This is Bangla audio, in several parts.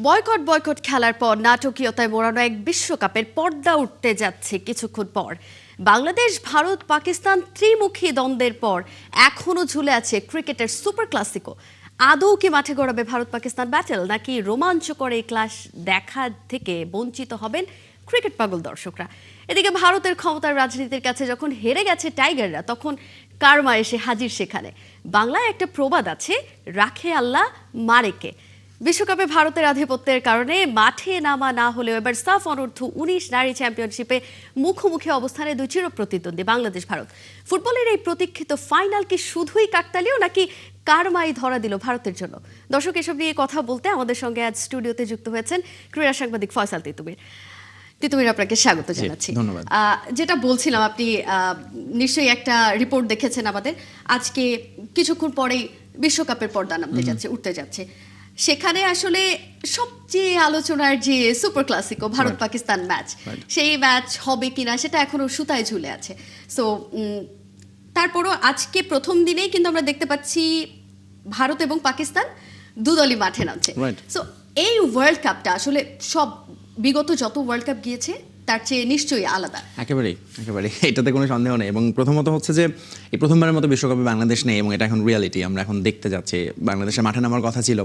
বয়কট বয়কট খেলার পর নাটকীয়তায় মোড়ানো এক বিশ্বকাপের পর্দা উঠতে যাচ্ছে কিছুক্ষণ পর। বাংলাদেশ ভারত পাকিস্তান ত্রিমুখী দ্বন্দ্বের পর এখনো ঝুলে আছে ক্রিকেটের সুপার ক্লাসিকো। আদৌ কি মাঠে গড়াবে ভারত পাকিস্তান ব্যাটেল, নাকি রোমাঞ্চকর এই ক্লাস দেখা থেকে বঞ্চিত হবেন ক্রিকেট পাগল দর্শকরা? এদিকে ভারতের ক্ষমতার রাজনীতির কাছে যখন হেরে গেছে টাইগাররা, তখন কারমা এসে হাজির সেখানে। বাংলায় একটা প্রবাদ আছে, রাখে আল্লাহ মারেকে। বিশ্বকাপে ভারতের আধিপত্যের কারণে মাঠে নামা না হলেও এবার সাফ অনূর্ধ্ব-19 নারী চ্যাম্পিয়নশিপে মুখোমুখি অবস্থানে দুই চিরপ্রতিদ্বন্দ্বী বাংলাদেশ ভারত। ফুটবলের এই প্রতীক্ষিত ফাইনাল কি শুধুই কাকতালীয়, নাকি কারমাই ধরা দিল ভারতের জন্য? দর্শক, এসব নিয়ে কথা বলতে আমাদের সঙ্গে আজ স্টুডিওতে যুক্ত হয়েছেন ক্রীড়া সাংবাদিক ফয়সাল তিতুমির। তিতুমির, আপনাকে স্বাগত জানাচ্ছি। ধন্যবাদ। যেটা বলছিলাম, আপনি নিশ্চয়ই একটা রিপোর্ট দেখেছেন আমাদের। আজকে কিছুক্ষণ পরেই বিশ্বকাপের পর্দা নামতে যাচ্ছে, উঠতে যাচ্ছে। সেখানে আসলে সবচেয়ে আলোচনার যে super Clasico Bharat Pakistan match, সেই ম্যাচ হবে কিনা সেটা এখনো সুতায় ঝুলে আছে। সো তারপরও আজকে প্রথম দিনেই কিন্তু আমরা দেখতে পাচ্ছি ভারত এবং পাকিস্তান দুদলই মাঠে নামছে। সো এই ওয়ার্ল্ড কাপটা আসলে সব বিগত যত ওয়ার্ল্ড কাপ গিয়েছে তার চেয়ে নিশ্চয়ই আলাদা। একেবারেই এটাতে কোনো সন্দেহ নেই। এবং প্রথমত হচ্ছে যে এই প্রথমবারের মতো বিশ্বকাপে বাংলাদেশ নেই, এবং এটা এখন রিয়ালিটি। আমরা এখন দেখতে যাচ্ছি বাংলাদেশের মাঠে নামার কথা ছিল,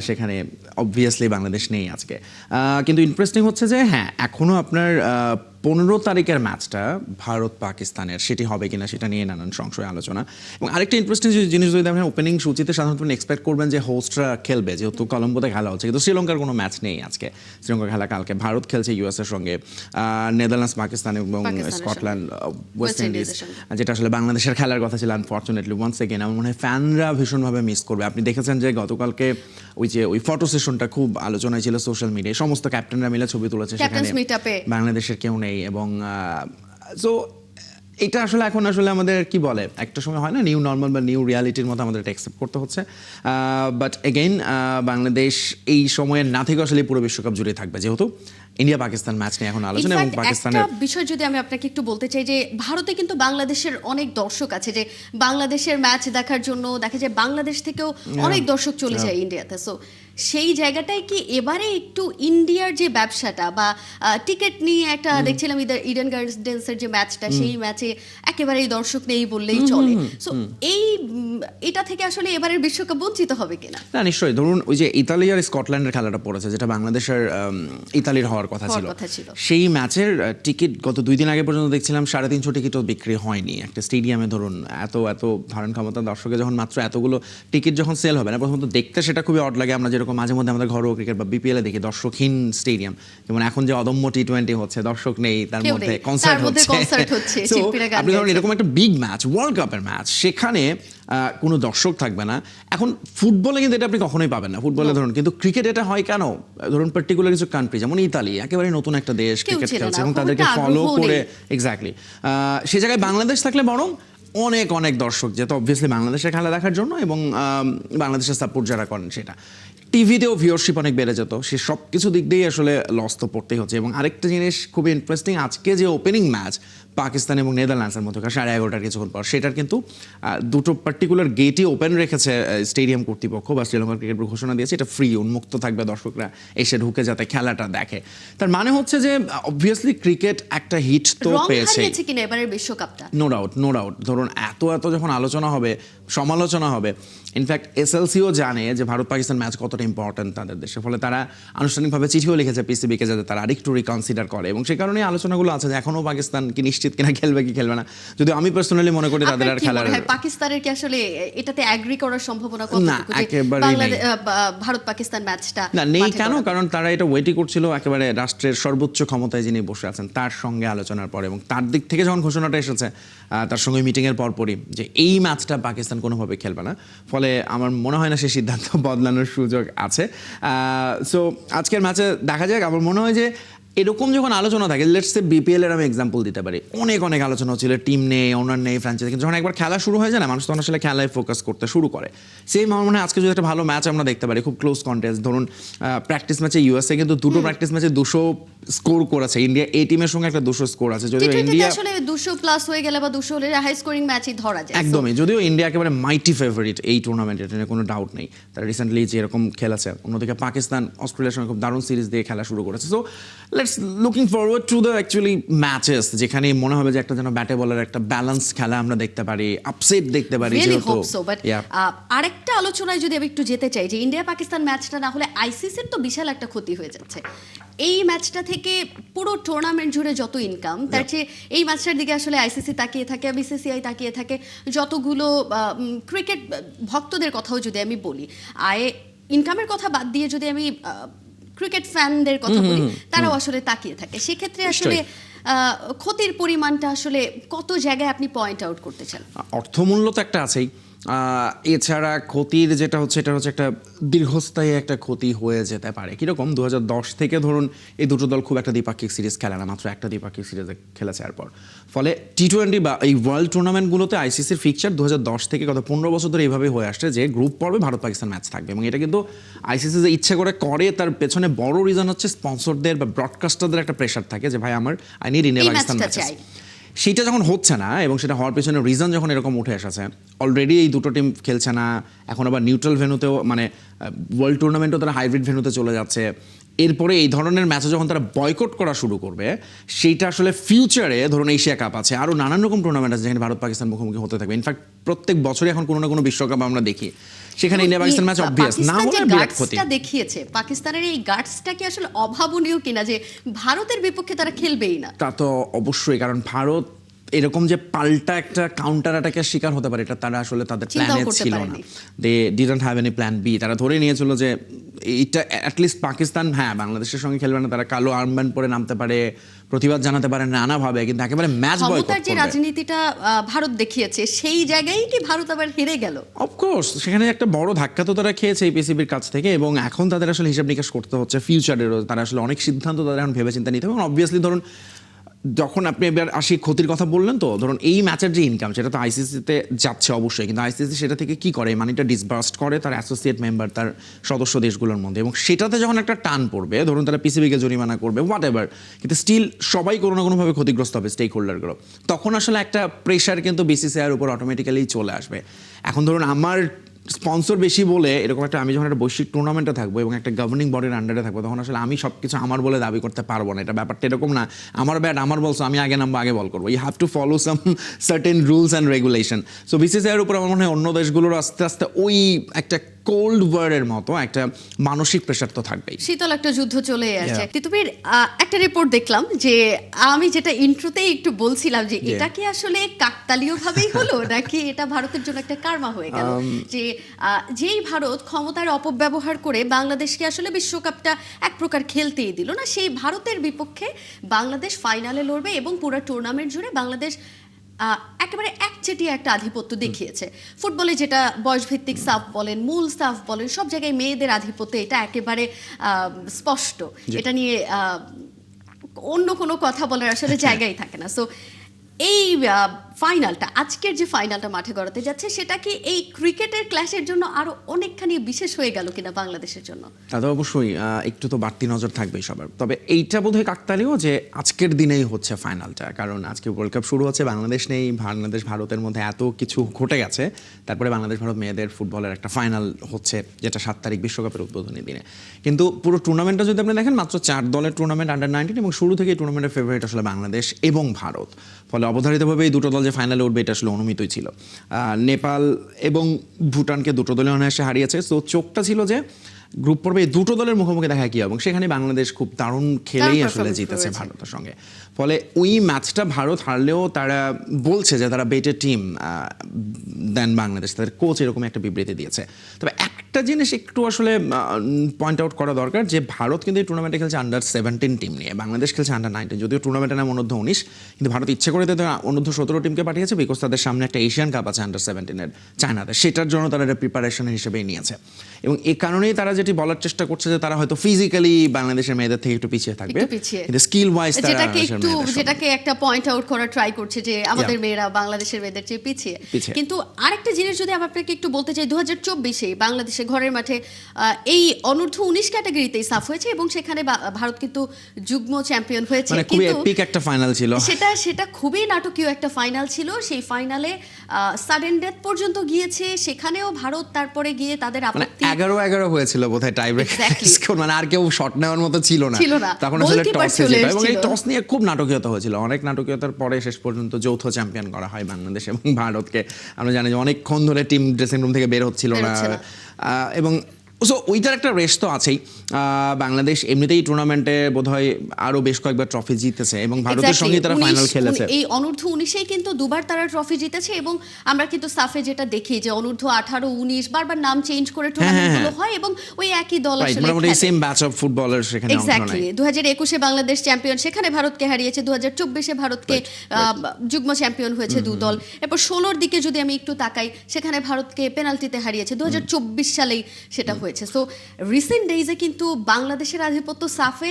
সেখানে অবভিয়াসলি বাংলাদেশ নেই আজকে। কিন্তু ইন্টারেস্টিং হচ্ছে যে হ্যাঁ, এখনও আপনার 15 তারিখের ম্যাচটা ভারত পাকিস্তানের, সেটি হবে কিনা সেটা নিয়ে নানান সংশয় আলোচনা। এবং আরেকটা ইন্টারেস্টিং জিনিস, যদি আপনি ওপেনিং সূচিতে সাধারণত এক্সপেক্ট করবেন যে হোস্টরা খেলবে, যেহেতু কলম্বোতে খেলা হচ্ছে, কিন্তু শ্রীলঙ্কার কোনো ম্যাচ নেই আজকে। শ্রীলঙ্কার খেলা কালকে। ভারত খেলছে ইউএসের সঙ্গে, নেদারল্যান্ডস পাকিস্তান এবং স্কটল্যান্ড ওয়েস্ট ইন্ডিজ, যেটা আসলে বাংলাদেশের খেলার কথা ছিল। আনফর্চুনেটলি ওয়ান্স এগেন আমার মনে হয় ফ্যানরা ভীষণভাবে মিস করবে। আপনি দেখেছেন যে গতকালকে ওই ফটো সেশনটা খুব আলোচনায় ছিল সোশ্যাল মিডিয়ায়, সমস্ত ক্যাপ্টেনরা মিলে ছবি তুলেছে, সেখানে বাংলাদেশের কেউ নেই। এবং সো এটা আসলে এখন আসলে আমাদের কি বলে, একটা সময় হয় না, নিউ নর্মাল বা নিউ রিয়ালিটির মতো আমাদের এটা অ্যাকসেপ্ট করতে হচ্ছে। বাট এগেইন বাংলাদেশ এই সময়ের না থেকে আসলে পুরো বিশ্বকাপ জুড়ে থাকবে, যেহেতু ইন্ডিয়া পাকিস্তান ম্যাচ নিয়ে এখন আলোচনা। এবং পাকিস্তানের একটা বিষয় যদি আমি আপনাকে একটু বলতে চাই, যে ভারতে কিন্তু বাংলাদেশের অনেক দর্শক আছে, যে বাংলাদেশের ম্যাচ দেখার জন্য দেখা যায় বাংলাদেশ থেকেও অনেক দর্শক চলে যায় ইন্ডিয়াতে। সো সেই জায়গাটায় কি এবারে একটু ইন্ডিয়ার যে ব্যবসাটা বা টিকিট নিয়ে একটা দেখছিলাম, ইডেন গার্ডেন্সের যে ম্যাচটা, সেই ম্যাচে একেবারেই দর্শক নেই বললেই চলে। সো এটা থেকে আসলে এবারের বিশ্বকাপ বঞ্চিত হবে কিনা? না, নিশ্চয়ই। ধরুন ওই যে ইতালি আর স্কটল্যান্ডের খেলাটা পড়েছে, যেটা বাংলাদেশের ইতালির হওয়ার কথা ছিল, সেই ম্যাচের টিকিট গত 2 দিন আগে পর্যন্ত দেখছিলাম 350 টিকিটও বিক্রি হয়নি। একটা স্টেডিয়ামে ধরুন এত ধারণ ক্ষমতা দর্শকের যখন মাত্র এতগুলো টিকিট যখন সেল হবে না, প্রথমত দেখতে সেটা খুবই অড লাগে। আমরা যেরকম মাঝে মধ্যে আমাদের ঘরোয়া ক্রিকেট বা বিপিএল এ দেখি দর্শকহীন স্টেডিয়াম, যেমন এখন যে অদম্য টি20 হচ্ছে, দর্শক নেই, তার মধ্যে কনসার্ট হচ্ছে। আপনি ধরুন এরকম একটা বিগ ম্যাচ, ওয়ার্ল্ড কাপের ম্যাচ, সেখানে কোনো দর্শক থাকবে না। এখন ফুটবলে কিন্তু এটা আপনি কখনোই পাবেন না, ফুটবলে ধরুন। কিন্তু ক্রিকেট এটা হয় কেন? ধরুন পার্টিকুলার কিছু কান্ট্রি, যেমন ইতালি, একেবারে নতুন একটা দেশ, ক্রিকেট খেলছে এবং তাদেরকে ফলো করে, এক্স্যাক্টলি সেই জায়গায় বাংলাদেশ থাকলে বরং অনেক অনেক দর্শক যেত অবভিয়াসলি বাংলাদেশের খেলা দেখার জন্য, এবং বাংলাদেশের সাপোর্ট যারা করেন, সেটা টিভিতেও ভিউয়ারশিপ অনেক বেড়ে যেত। সে সব কিছু দিক দিয়েই আসলে লস তো পড়তেই হচ্ছে। এবং আরেকটা জিনিস খুবই ইন্টারেস্টিং, আজকে যে ওপেনিং ম্যাচ পাকিস্তান এবং নেদারল্যান্ডসের মধ্যে 11:30 কিছুক্ষণ পর, সেটার কিন্তু দুটো পার্টিকুলার গেটই ওপেন রেখেছে স্টেডিয়াম কর্তৃপক্ষ বা শ্রীলঙ্কার ক্রিকেট বোর্ড ঘোষণা দিয়েছে। এটা ফ্রি, উন্মুক্ত থাকবে, দর্শকরা এসে ঢুকে যাতে খেলাটা দেখে। তার মানে হচ্ছে যে অবভিয়াসলি ক্রিকেট একটা হিট তো পেয়েছে কিনা এবারের বিশ্বকাপটা, নো ডাউট। ধরুন এত যখন আলোচনা হবে, সমালোচনা হবে, ইনফ্যাক্ট এসএলসিও জানে যে ভারত পাকিস্তান ম্যাচ কতটা ইম্পর্টেন্ট তাদের দেশে, ফলে তারা আনুষ্ঠানিকভাবে চিঠিও লিখেছে পিসিবিকে যাতে তারা আরেকটু রিকনসিডার করে। এবং সেই কারণে আলোচনাগুলো আছে যে এখনও পাকিস্তান কি নিশ্চিত কিনা খেলবে কি খেলবে না। যদি আমি পার্সোনালি মনে করি তাদের আর খেলার, পাকিস্তানের কি আসলে এটাতে এগ্রি করার সম্ভাবনা কত? না, একেবারেই নেই। ভারত পাকিস্তান ম্যাচটা না নেই কেন? কারণ তারা এটা ওয়েটই করছিল একেবারে রাষ্ট্রের সর্বোচ্চ ক্ষমতায় যিনি বসে আছেন তার সঙ্গে আলোচনার পরে, এবং তার দিক থেকে যখন ঘোষণাটা এসেছে তার সঙ্গে মিটিংয়ের পরপরই যে এই ম্যাচটা পাকিস্তান কোনোভাবে খেলবে না, ফলে আমার মনে হয় না সে সিদ্ধান্ত বদলানোর সুযোগ আছে। সো আজকের ম্যাচে দেখা যাক। আমার মনে হয় যে এরকম যখন আলোচনা থাকে, লেটস সে বিপিএল এর আমি এক্সাম্পল দিতে পারি, অনেক অনেক আলোচনা হচ্ছিল, টিম নেই, ওনার নেই, ফ্র্যাঞ্চাইজি, কিন্তু যখন একবার খেলা শুরু হয়ে যায় না, মানুষ তখন আসলে খেলায় ফোকাস করতে শুরু করে। সেই আমার মনে হয় আজকে যদি একটা ভালো ম্যাচ আমরা দেখতে পারি, খুব ক্লোজ কন্টেস্ট, ধরুন প্র্যাকটিস ম্যাচে ইউএসএ কিন্তু দুটো প্র্যাকটিস ম্যাচে 200 স্কোর করেছে, ইন্ডিয়া এই টিমের সঙ্গে একটা 200 স্কোর আছে, যদিও ইন্ডিয়া আসলে 200 প্লাস হয়ে গেলে বা 200 হলে হাই স্কোরিং ম্যাচই ধরা যায়। একদমই, যদিও ইন্ডিয়া একেবারে মাইটি ফেভারিট এই টুর্নামেন্টে, এটা নিয়ে কোনো ডাউট নেই, তারা রিসেন্টলি যেরকম খেলেছে, অন্যদিকে পাকিস্তান অস্ট্রেলিয়ার সঙ্গে খুব দারুণ সিরিজ দিয়ে খেলা শুরু করেছে। So let's looking forward to the actually matches, যেখানে মনে হবে যে একটা যেন ব্যাটে বলের একটা ব্যালেন্স খেলা আমরা দেখতে পারি, আপসেট দেখতে পারি। আরেকটা আলোচনায় যদি আমি একটু যেতে চাই, যে ইন্ডিয়া পাকিস্তান ম্যাচটা না হলে আইসিসির তো বিশাল একটা ক্ষতি হয়ে যাচ্ছে। এই ম্যাচটা থেকে পুরো টুর্নামেন্ট জুড়ে যত ইনকাম, তার চেয়ে এই ম্যাচটার দিকে আসলে আইসিসি তাকিয়ে থাকে, বিসিসিআই তাকিয়ে থাকে, যতগুলো ক্রিকেট ভক্তদের কথাও যদি আমি বলি, ইনকামের কথা বাদ দিয়ে যদি আমি ক্রিকেট ফ্যানদের কথা বলি, তারাও আসলে তাকিয়ে থাকে। সেক্ষেত্রে আসলে ক্ষতির পরিমাণটা আসলে কত জায়গায় আপনি পয়েন্ট আউট করতে চান? অর্থমূল্য তো একটা আছেই, এছাড়া ক্ষতির যেটা হচ্ছে, এটা হচ্ছে একটা দীর্ঘস্থায়ী একটা ক্ষতি হয়ে যেতে পারে। কীরকম, 2010 থেকে ধরুন এই দুটো দল খুব একটা দ্বিপাক্ষিক সিরিজ খেলে না, মাত্র একটা দ্বিপাক্ষিক সিরিজে খেলেছে এরপর। ফলে টি20 বা এই ওয়ার্ল্ড টুর্নামেন্টগুলোতে আইসিসির ফিকচার 2010 থেকে গত 15 বছর ধরে এইভাবেই হয়ে আসছে যে গ্রুপ পর্বে ভারত পাকিস্তান ম্যাচ থাকবে, এবং এটা কিন্তু আইসিসি যে ইচ্ছে করে তার পেছনে বড় রিজন হচ্ছে স্পন্সরদের বা ব্রডকাস্টারদের একটা প্রেশার থাকে যে ভাই আমার I need India Pakistan match. সেইটা যখন হচ্ছে না, এবং সেটা হওয়ার পেছনে রিজন যখন এরকম উঠে এসেছে, অলরেডি এই দুটো টিম খেলছে না, এখন আবার নিউট্রাল ভেন্যুতেও, মানে ওয়ার্ল্ড টুর্নামেন্টও তারা হাইব্রিড ভেন্যুতে চলে যাচ্ছে, এরপরে এই ধরনের ম্যাচে যখন তারা বয়কট করা শুরু করবে, সেইটা আসলে ফিউচারে ধরুন এশিয়া কাপ আছে, আরও নানান রকম টুর্নামেন্ট আছে যেখানে ভারত পাকিস্তান মুখোমুখি হতে থাকবে। ইনফ্যাক্ট প্রত্যেক বছরই এখন কোনো না কোনো বিশ্বকাপ আমরা দেখি, সেখানে ইন্ডিয়া পাকিস্তান ম্যাচ অবভিয়াস না হলে বিরাট ক্ষতি। দেখিয়েছে পাকিস্তানের এই গার্ডসটা কি আসলে অভাবনীয় কিনা যে ভারতের বিপক্ষে তারা খেলবেই না? তা তো অবশ্যই, কারণ ভারত এরকম যে পাল্টা একটা কাউন্টার অ্যাটাকের শিকার হতে পারে, এটা তারা আসলে তাদের প্ল্যানে ছিল না। They didn't have any plan B. তারা ধরে নিয়েছিল যে এইটা অ্যাটলিস্ট পাকিস্তান, হ্যাঁ বাংলাদেশের সঙ্গে খেলবে না, তারা কালো আর্মব্যান্ড পরে নামতে পারে, প্রতিবাদ জানাতে পারে নানাভাবে, কিন্তু একেবারে ম্যাচ বয়কট করবে। যে রাজনীতিটা ভারত দেখিয়েছে, সেই জায়গায় কি ভারত আবার হেরে গেল? অফকোর্স, সেখানে একটা বড় ধাক্কা তো তারা খেয়েছে এই পিসিবির কাছ থেকে, এবং এখন তাদের আসলে হিসাব নিকাশ করতে হচ্ছে ফিউচারেরও। তারা আসলে অনেক সিদ্ধান্ত তাদের এখন ভেবে চিন্তা নিতে হবে, এবং অবভিয়াসলি ধরুন যখন আপনি এবার আসি ক্ষতির কথা বললেন, তো ধরুন এই ম্যাচের যে ইনকাম সেটা তো আইসিসিতে যাচ্ছে অবশ্যই, কিন্তু আইসিসি সেটা থেকে কি করে, মানিটা ডিসবার্সড করে তার অ্যাসোসিয়েট মেম্বার, তার সদস্য দেশগুলোর মধ্যে, এবং সেটাতে যখন একটা টান পড়বে, ধরুন তারা পিসিবিকে জরিমানা করবে হোয়াট এভার, কিন্তু স্টিল সবাই কোনো না কোনোভাবে ক্ষতিগ্রস্ত হবে, স্টেক হোল্ডারগুলো। তখন আসলে একটা প্রেশার কিন্তু বিসিসিআইয়ের উপর অটোমেটিক্যালি চলে আসবে। এখন ধরুন আমার স্পন্সর বেশি বলে এরকম একটা, আমি যখন একটা বৈশ্বিক টুর্নামেন্টে থাকবো এবং একটা গভর্নিং বডির আন্ডারে থাকবো, তখন আসলে আমি সব কিছু আমার বলে দাবি করতে পারবো না। এটা ব্যাপারটা এরকম না, আমার ব্যাট আমার বলছো, আমি আগে নামবো আগে বল করবো। You have to follow some certain rules and regulation. So বিসিসিআইয়ের উপর আমার মনে হয় অন্য দেশগুলোর আস্তে আস্তে ওই একটা কোল্ড ওয়ারের মতো একটা মানসিক প্রেশার তো থাকবেই। শীতল একটা যুদ্ধ চলে আসছে। তিতুমির একটা রিপোর্ট দেখলাম, যে আমি যেটা ইন্ট্রোতেই একটু বলছিলাম যে এটা কি আসলে কাকতালীয় ভাবেই হলো, নাকি এটা ভারতের জন্য একটা কার্মা হয়ে গেল, যে যেই ভারত ক্ষমতার অপব্যবহার করে বাংলাদেশকে আসলে বিশ্বকাপটা এক প্রকার খেলতেই দিল না, সেই ভারতের বিপক্ষে বাংলাদেশ ফাইনালে লড়বে, এবং পুরো টুর্নামেন্ট জুড়ে বাংলাদেশ একেবারে একচেটিয়া একটা আধিপত্য দেখিয়েছে। ফুটবলে যেটা বয়সভিত্তিক সাফ বলেন, মূল সাফ বলেন, সব জায়গায় মেয়েদের আধিপত্য, এটা একেবারে স্পষ্ট। এটা নিয়ে অন্য কোনো কথা বলার আসলে জায়গাই থাকে না। সো এই ফাইনালটা, আজকের যে ফাইনালটা মাঠে গড়াতে যাচ্ছে, সেটা কি এই ক্রিকেটের ক্ল্যাশের জন্য আরো অনেকখানি বিশেষ হয়ে গেল কিনা বাংলাদেশের জন্য? তাতে অবশ্যই একটু তো বাড়তি নজর থাকবেই সবার। তবে এইটা বোধহয় কাকতালীয় যে আজকের দিনেই হচ্ছে ফাইনালটা, কারণ আজকে ওয়ার্ল্ড কাপ শুরু হচ্ছে, বাংলাদেশ নেই, বাংলাদেশ ভারতের মধ্যে এত কিছু ঘটে গেছে, তারপরে বাংলাদেশ ভারত মেয়েদের ফুটবলের একটা ফাইনাল হচ্ছে, যেটা 7 তারিখ বিশ্বকাপের উদ্বোধনী দিনে। কিন্তু পুরো টুর্নামেন্টটা যদি আপনি দেখেন, মাত্র 4 দলের টুর্নামেন্ট, আন্ডার-19, এবং শুরু থেকে টুর্নামেন্টের ফেভারিট আসলে বাংলাদেশ এবং ভারত। ফলে অবধারিতভাবে এই দুটো দল যে ফাইনালে উঠবে এটা আসলে অনুমিতই ছিল। নেপাল এবং ভুটানকে দুটো দলে অনায়াসে হারিয়েছে। সো চোখটা ছিল যে গ্রুপ পর্বে এই দুটো দলের মুখোমুখি দেখা কি, এবং সেখানে বাংলাদেশ খুব দারুণ খেলেই আসলে জিতেছে ভারতের সঙ্গে। ফলে ওই ম্যাচটা ভারত হারলেও তারা বলছে যে তারা বেটার টিম দেন বাংলাদেশ, তাদের কোচ এরকম একটা বিবৃতি দিয়েছে। তবে একটা একটা জিনিস একটু আসলে পয়েন্ট আউট করা দরকার যে ভারত কিন্তু এই টুর্নামেন্টে খেলছে আন্ডার 17 টিম নিয়ে, বাংলাদেশ খেলছে আন্ডার 19। যদিও টুর্নামেন্টের নাম অনূর্ধ্ব 19, কিন্তু ভারত ইচ্ছে করে তাদের অনূর্ধ্ব 17 টিমকে পাঠিয়েছে, বিকজ তাদের সামনে একটা এশিয়ান কাপ আছে আন্ডার 17 চায়নাতে, সেটার জন্য তারা এটা প্রিপারেশন হিসেবেই নিয়েছে। এবং এই কারণেই তারা যেটি বলার চেষ্টা করছে যে তারা হয়তো ফিজিক্যালি বাংলাদেশের মেয়েদের থেকে একটু পিছিয়ে থাকবে, কিন্তু স্কিল ওয়াইজ তারা যেটাকে একটা পয়েন্ট আউট করার ট্রাই করছে যে আমাদের মেয়েরা বাংলাদেশের মেয়েদের চেয়ে পিছিয়ে। কিন্তু আরেকটা জিনিস যদি আমি আপনাকে একটু বলতে চাই, 2024-এ বাংলাদেশে ঘরের মাঠে এই অনূর্ধ্ব 19 ক্যাটাগরিতেই সাফ হয়েছে এবং সেখানে ভারত কিন্তু যুগ্ম চ্যাম্পিয়ন হয়েছে। মানে খুবই এপিক একটা ফাইনাল ছিল, সেটা খুবই নাটকীয় একটা ফাইনাল ছিল। সেই ফাইনালে সাডেন ডেথ পর্যন্ত গিয়েছে, সেখানেও ভারত তারপরে গিয়ে তাদের আপত্তি 11-11 হয়েছিল বোধহয় টাই ব্রেক স্কোর, মানে আর কেউ শট নেওয়ার মতো ছিল না তখন আসলে টস ছিল, এবং এই টস নিয়ে খুব নাটকীয়তা হয়েছিল। অনেক নাটকীয়তার পরে শেষ পর্যন্ত যৌথ চ্যাম্পিয়ন করা হয় বাংলাদেশ এবং ভারতকে। আমরা জানি যে অনেকক্ষণ ধরে টিম ড্রেসিং রুম থেকে বের হচ্ছিল না, এবং সো ওইটার একটা রেস তো আছেই। বাংলাদেশ এমনিতেই টুর্নামেন্টে বোধহয় আরো বেশ কয়েকবার ট্রফি জিতেছে এবং ভারতের সঙ্গে তারা ফাইনাল খেলেছে। এই অনূর্ধ্ব 19-এ কিন্তু দুবার তারা ট্রফি জিতেছে, এবং আমরা কিন্তু সাফে যেটা দেখি যে অনূর্ধ্ব 18, 19 বারবার নাম চেঞ্জ করে টুর্নামেন্টগুলো হয় এবং ওই একই দল আসলে মোটামুটি সেম ব্যাচ অফ ফুটবলার সেখানে অংশ নেয়। এক্স্যাক্টলি 2021-এ বাংলাদেশ চ্যাম্পিয়ন, সেখানে ভারতকে হারিয়েছে। 2024-এ ভারতকে যুগ্ম চ্যাম্পিয়ন হয়েছে দু দল। এরপর 16-র দিকে যদি আমি একটু তাকাই, সেখানে ভারতকে পেনাল্টিতে হারিয়েছে, 2024 সালেই সেটা হয়েছে। সো রিসেন্ট ডেইজে কিন্তু বাংলাদেশের আধিপত্য সাফে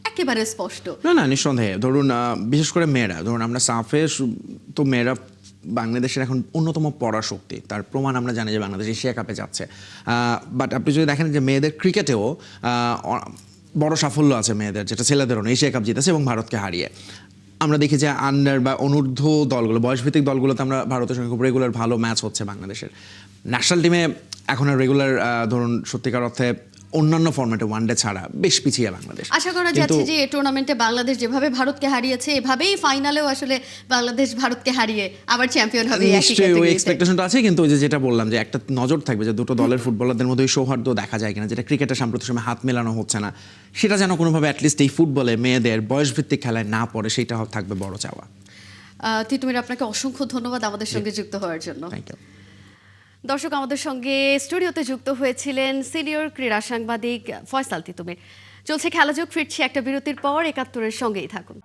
একেবারে স্পষ্ট। না নিঃসন্দেহে। ধরুন বিশেষ করে মেয়েরা, ধরুন আমরা সাফে তো মেয়েরা বাংলাদেশের এখন অন্যতম পরাশক্তি, তার প্রমাণ আমরা জানি যে বাংলাদেশ এশিয়া কাপে যাচ্ছে। বাট আপনি যদি দেখেন যে মেয়েদের ক্রিকেটেও বড় সাফল্য আছে মেয়েদের, যেটা ছেলেদেরও এশিয়া কাপ জিতেছে এবং ভারতকে হারিয়ে। আমরা দেখি যে আন্ডার বা অনূর্ধ্ব দলগুলো, বয়সভিত্তিক দলগুলোতে আমরা ভারতের সঙ্গে খুব রেগুলার ভালো ম্যাচ হচ্ছে বাংলাদেশের। ন্যাশনাল টিমে এখন আর রেগুলার ধরুন সত্যিকার অর্থে অন্যান্য ফরম্যাটে ওয়ানডে ছাড়া বেশ পিছিয়ে বাংলাদেশ। আশা করা যাচ্ছে যে এই টুর্নামেন্টে বাংলাদেশ যেভাবে ভারতকে হারিয়েছে, এভাবেই ফাইনালেও আসলে বাংলাদেশ ভারতকে হারিয়ে আবার চ্যাম্পিয়ন হবে। নিশ্চয়ই ওই এক্সপেকটেশনটা আছে, কিন্তু ওই যেটা বললাম যে একটা নজর থাকবে যে দুটো দলের ফুটবলারদের মধ্যে ওই সৌহার্দ্য দেখা যায় কিনা, যেটা ক্রিকেটের সাম্প্রতিক সময় হাত মেলানো হচ্ছে না, সেটা যেন কোনোভাবে অ্যাটলিস্ট এই ফুটবলে মেয়েদের বয়সভিত্তিক খেলায় না পড়ে, সেটা থাকবে বড় চাওয়া। তিতুমির, আপনাকে অসংখ্য ধন্যবাদ আমাদের সঙ্গে যুক্ত হওয়ার জন্য। Thank you. দর্শক, আমাদের সঙ্গে স্টুডিওতে যুক্ত হয়েছিলেন সিনিয়র ক্রীড়া সাংবাদিক ফয়সাল তিতুমির। চলছে খেলাযোগ, ফিরছি একটা বিরতির পর। ৭১-এর সঙ্গেই থাকুন।